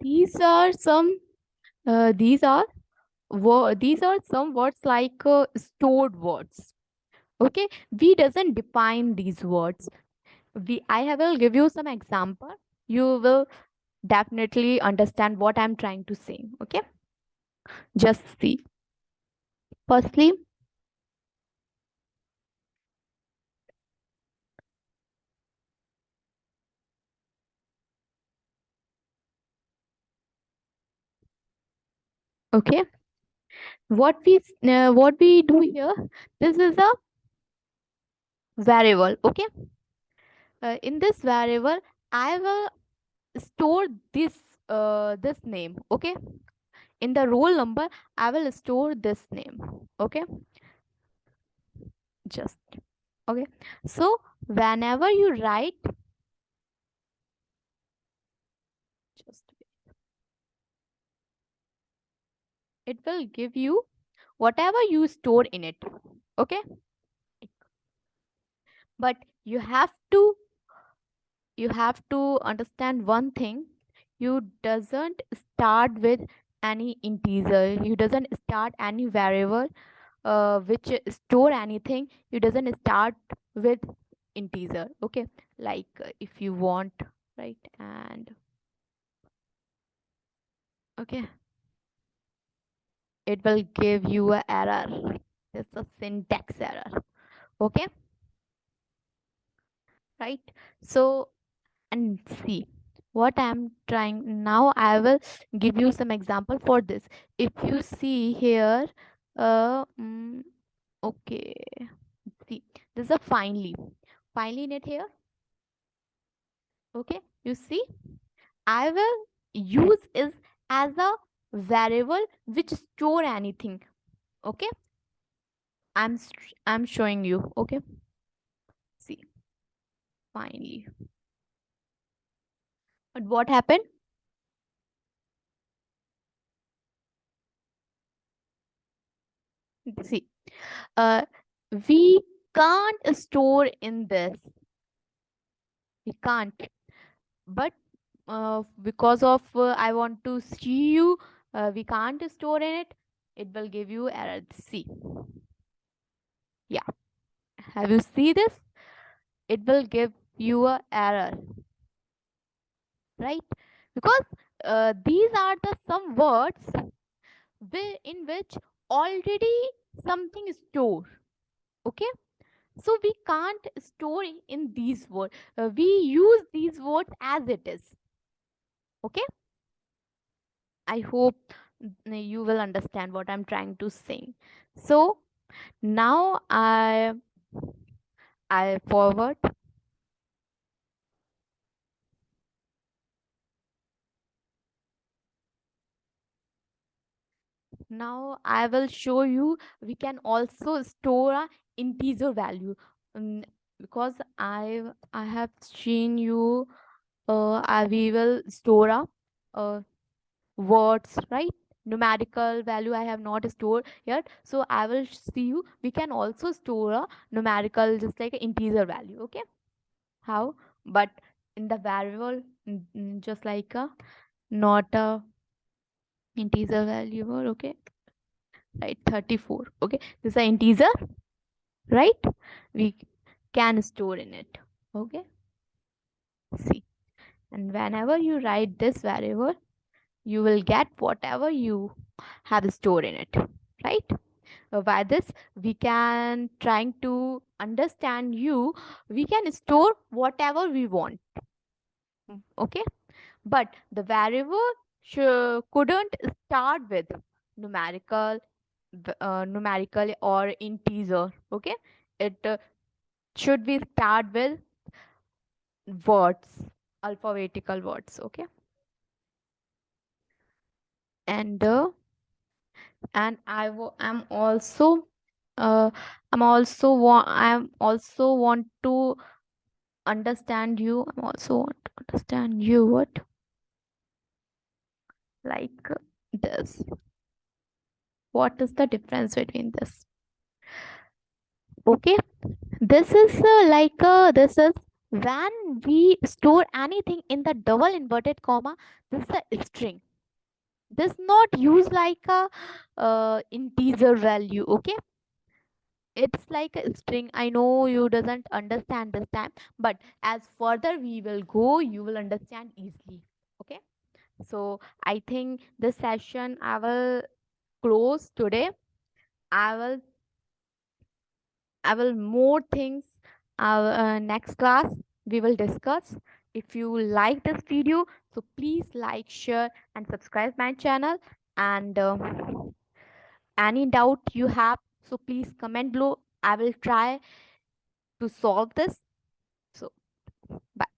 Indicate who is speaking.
Speaker 1: These are some. These are these are some words like stored words. Okay, we doesn't define these words. I will give you some example. You will definitely understand what I'm trying to say. Okay, just see. Firstly, okay, what we do here. This is a variable. Okay, in this variable, I will store this name. Okay, in the roll number, I will store this name. Okay, just okay. So whenever you write, just it will give you whatever you store in it. Okay, but you have to understand one thing. You doesn't start with any integer. You doesn't start any variable which store anything. You doesn't start with integer. Okay, like if you want, right? And okay, it will give you a error. It's a syntax error. Okay, right? So, and see what I'm trying now. I will give you some example for this. If you see here, okay, see, this is a finally in it here. Okay, you see, I will use is as a variable which store anything. Okay, I'm showing you. Okay, see, finally, but what happened? See, uh, we can't store in this. We can't, but because of I want to see you, we can't store in it. It will give you error. See, yeah, have you see this? It will give you a error, right? Because these are the some words in which already something is stored. Okay, so we can't store in these words. We use these words as it is. Okay, I hope you will understand what I'm trying to say. So now I forward. Now I will show you we can also store a integer value. um, because I have seen you we will store a words, right? Numerical value I have not stored yet, so I will see you we can also store a numerical just like an integer value. Okay, how? But in the variable, just like a not a integer value. Okay, right, 34. Okay, this is an integer, right? We can store in it. Okay, see, and whenever you write this variable, you will get whatever you have stored in it, right? By this we can trying to understand you, we can store whatever we want. Okay, but the variable couldn't start with numerical numerical or integer. Okay, it should be start with words, alphabetical words. Okay, and I'm also I'm also want to understand you. I'm also want to understand you what like this. What is the difference between this? Okay, this is this is When we store anything in the double inverted comma, this is a string. This not use like a integer value. Okay, it's like a string. I know you doesn't understand this time, but as further we will go, you will understand easily. Okay, so I think this session I will close today. I will I will more things next class we will discuss. If you like this video, so please like, share, and subscribe my channel. And any doubt you have, so please comment below. I will try to solve this. So bye.